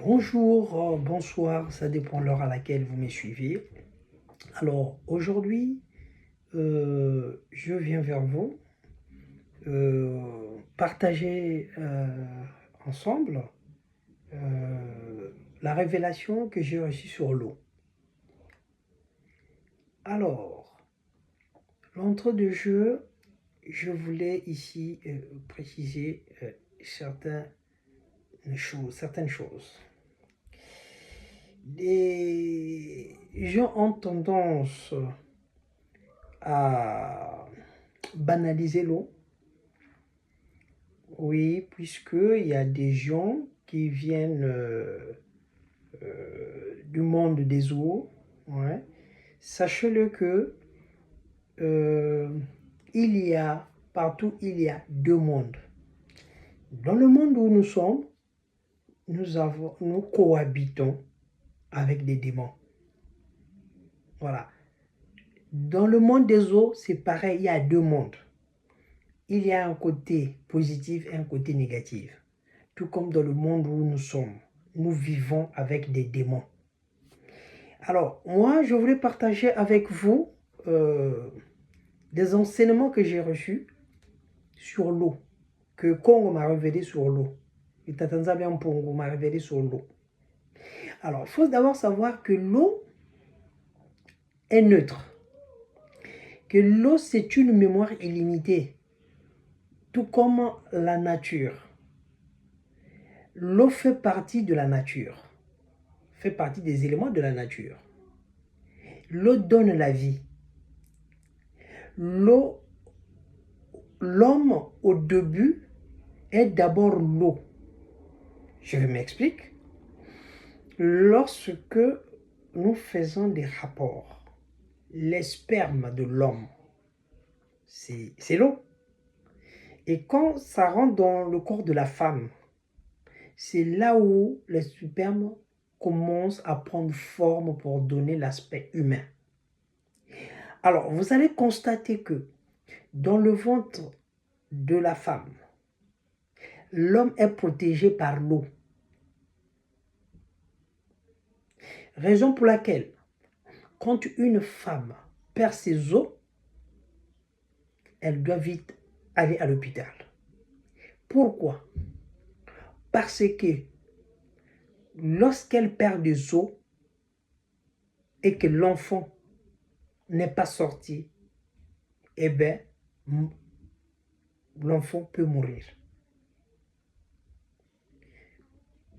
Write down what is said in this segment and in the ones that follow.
Bonjour, bonsoir, ça dépend de l'heure à laquelle vous me suivez. Alors aujourd'hui, je viens vers vous partager ensemble la révélation que j'ai reçue sur l'eau. Alors, l'entre-deux-jeux, je voulais ici préciser certaines choses. Les gens ont tendance à banaliser l'eau. Oui, puisqu'il y a des gens qui viennent du monde des eaux. Ouais. Sachez-le que euh, partout, il y a deux mondes. Dans le monde où nous sommes, nous cohabitons avec des démons. Voilà. Dans le monde des eaux, c'est pareil, il y a deux mondes. Il y a un côté positif et un côté négatif. Tout comme dans le monde où nous sommes, nous vivons avec des démons. Alors, moi, je voulais partager avec vous des enseignements que j'ai reçus sur l'eau, que Congo m'a révélé sur l'eau. Et Tatanzabia Mpongo m'a révélé sur l'eau. Alors, il faut d'abord savoir que l'eau est neutre. Que l'eau, c'est une mémoire illimitée. Tout comme la nature. L'eau fait partie de la nature. Fait partie des éléments de la nature. L'eau donne la vie. L'homme au début est d'abord l'eau. Je m'explique. Lorsque nous faisons des rapports, les spermes de l'homme, c'est l'eau. Et quand ça rentre dans le corps de la femme, c'est là où les spermes commencent à prendre forme pour donner l'aspect humain. Alors, vous allez constater que dans le ventre de la femme, l'homme est protégé par l'eau. Raison pour laquelle, quand une femme perd ses os, elle doit vite aller à l'hôpital. Pourquoi? Parce que lorsqu'elle perd des os et que l'enfant n'est pas sorti, eh bien, l'enfant peut mourir.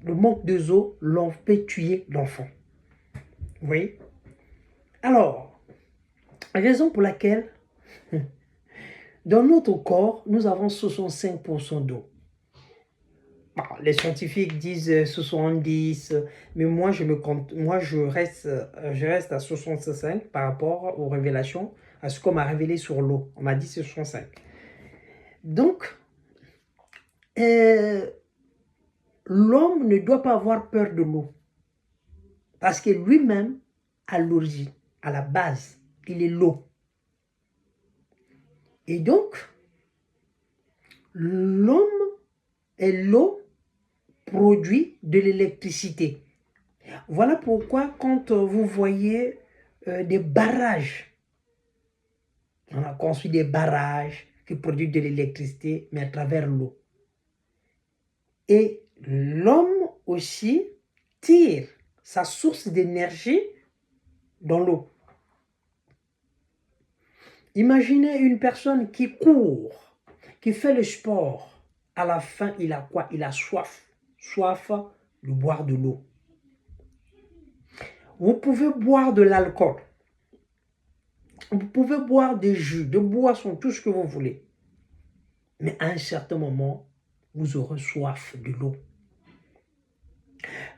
Le manque de os peut tuer l'enfant. Vous voyez? Alors, raison pour laquelle, dans notre corps, nous avons 65% d'eau. Bon, les scientifiques disent 70, mais moi je reste à 65 par rapport aux révélations, à ce qu'on m'a révélé sur l'eau. On m'a dit 65. Donc, l'homme ne doit pas avoir peur de l'eau. Parce que lui-même, à l'origine, à la base, il est l'eau. Et donc, l'homme et l'eau produit de l'électricité. Voilà pourquoi quand vous voyez des barrages, on a construit des barrages qui produisent de l'électricité, mais à travers l'eau. Et l'homme aussi tire sa source d'énergie dans l'eau. Imaginez une personne qui court, qui fait le sport. À la fin, il a quoi? Il a soif. Soif de boire de l'eau. Vous pouvez boire de l'alcool. Vous pouvez boire des jus, de boissons, tout ce que vous voulez. Mais à un certain moment, vous aurez soif de l'eau.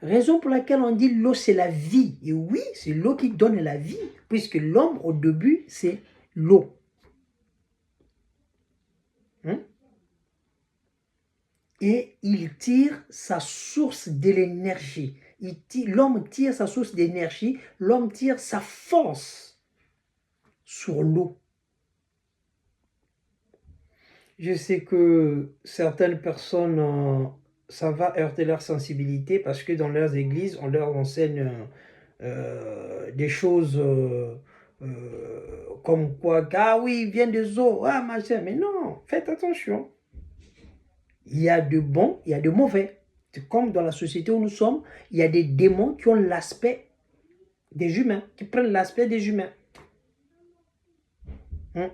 Raison pour laquelle on dit l'eau c'est la vie. Et oui, c'est l'eau qui donne la vie, puisque l'homme au début c'est l'eau. Et il tire sa source de l'énergie. L'homme tire sa source d'énergie, l'homme tire sa force sur l'eau. Je sais que certaines personnes ça va heurter leur sensibilité parce que dans leurs églises, on leur enseigne des choses comme quoi, ah oui, il vient des eaux, ah machin, mais non, faites attention. Il y a de bons, il y a de mauvais. C'est comme dans la société où nous sommes, il y a des démons qui ont l'aspect des humains, qui prennent l'aspect des humains. Hein?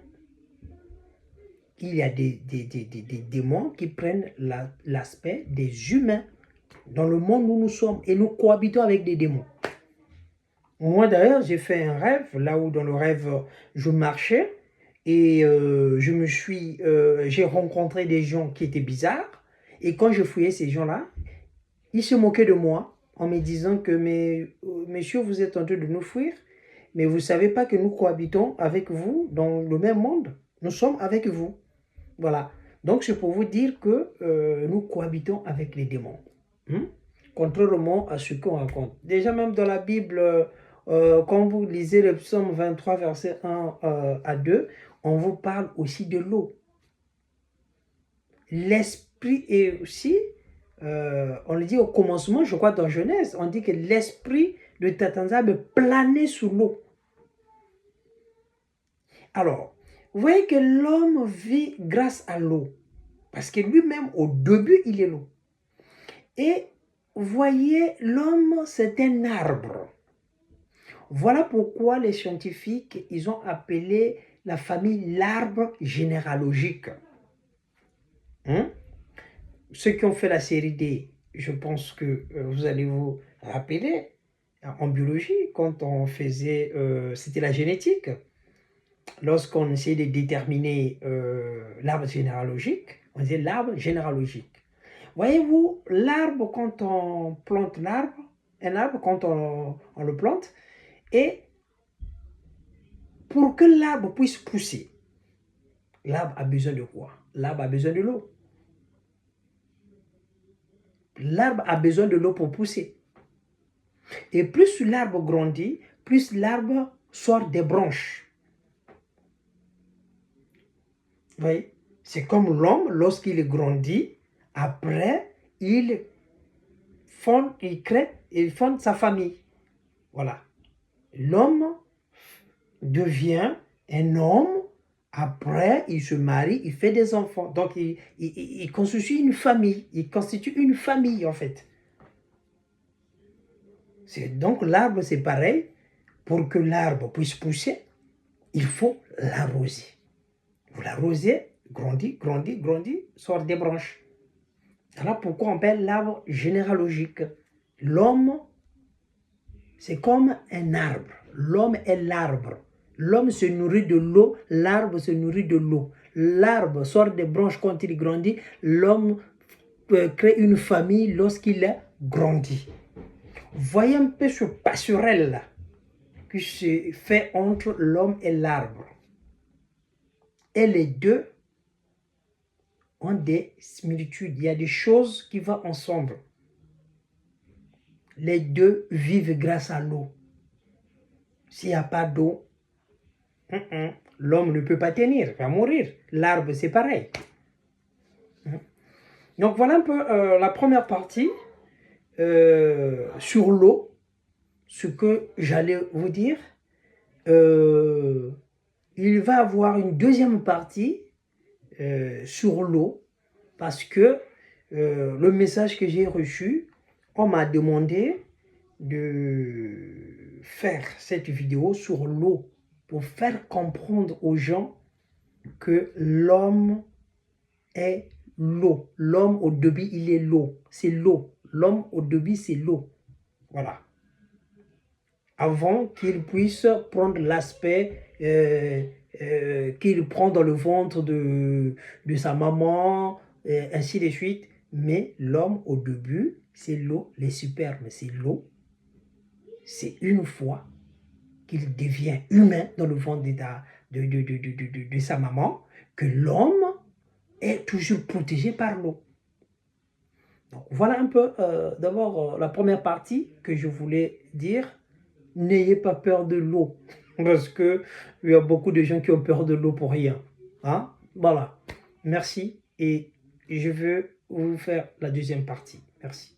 Il y a des démons qui prennent l'aspect des humains dans le monde où nous sommes et nous cohabitons avec des démons. Moi d'ailleurs, j'ai fait un rêve, là où dans le rêve, je marchais et j'ai rencontré des gens qui étaient bizarres et quand je fouillais ces gens-là, ils se moquaient de moi en me disant que messieurs, vous êtes en train de nous fuir, mais vous ne savez pas que nous cohabitons avec vous dans le même monde. Nous sommes avec vous. Voilà. Donc c'est pour vous dire que nous cohabitons avec les démons. Hein? Contrairement à ce qu'on raconte. Déjà même dans la Bible, quand vous lisez le psaume 23, verset 1 à 2, on vous parle aussi de l'eau. L'esprit est aussi, on le dit au commencement, je crois dans Genèse, on dit que l'esprit de Tatanzab planait sous l'eau. Alors, vous voyez que l'homme vit grâce à l'eau. Parce que lui-même, au début, il est l'eau. Et voyez, l'homme, c'est un arbre. Voilà pourquoi les scientifiques, ils ont appelé la famille l'arbre généalogique. Hein? Ceux qui ont fait la série D, je pense que vous allez vous rappeler, en biologie, quand on faisait, c'était la génétique, lorsqu'on essayait de déterminer l'arbre généalogique, on disait l'arbre généalogique. Voyez-vous, l'arbre, quand on plante un arbre, quand on le plante, et pour que l'arbre puisse pousser, l'arbre a besoin de quoi? L'arbre a besoin de l'eau. L'arbre a besoin de l'eau pour pousser. Et plus l'arbre grandit, plus l'arbre sort des branches. Vous voyez? C'est comme l'homme, lorsqu'il grandit, après, il fonde sa famille. Voilà. L'homme devient un homme, après, il se marie, il fait des enfants. Donc, il constitue une famille. Il constitue une famille, en fait. Donc, l'arbre, c'est pareil. Pour que l'arbre puisse pousser, il faut l'arroser. Vous l'arrosez, grandit, sort des branches. Voilà pourquoi on appelle l'arbre généalogique. L'homme, c'est comme un arbre. L'homme est l'arbre. L'homme se nourrit de l'eau, l'arbre se nourrit de l'eau. L'arbre sort des branches quand il grandit. L'homme crée une famille lorsqu'il grandit. Voyez un peu ce passerelle-là qui se fait entre l'homme et l'arbre. Et les deux ont des similitudes. Il y a des choses qui vont ensemble. Les deux vivent grâce à l'eau. S'il n'y a pas d'eau, l'homme ne peut pas tenir, il va mourir. L'arbre, c'est pareil. Donc voilà un peu la première partie sur l'eau, ce que j'allais vous dire. Il va y avoir une deuxième partie sur l'eau, parce que le message que j'ai reçu, on m'a demandé de faire cette vidéo sur l'eau pour faire comprendre aux gens que l'homme est l'eau. L'homme au début, il est l'eau. C'est l'eau. L'homme au début, c'est l'eau. Voilà. Avant qu'il puisse prendre l'aspect qu'il prend dans le ventre de sa maman, ainsi de suite. Mais l'homme, au début, c'est l'eau. Les superbes, c'est l'eau. C'est une fois qu'il devient humain dans le ventre de sa maman que l'homme est toujours protégé par l'eau. Donc voilà un peu d'abord la première partie que je voulais dire. N'ayez pas peur de l'eau, parce qu'il y a beaucoup de gens qui ont peur de l'eau pour rien. Hein? Voilà. Merci et je veux vous faire la deuxième partie. Merci.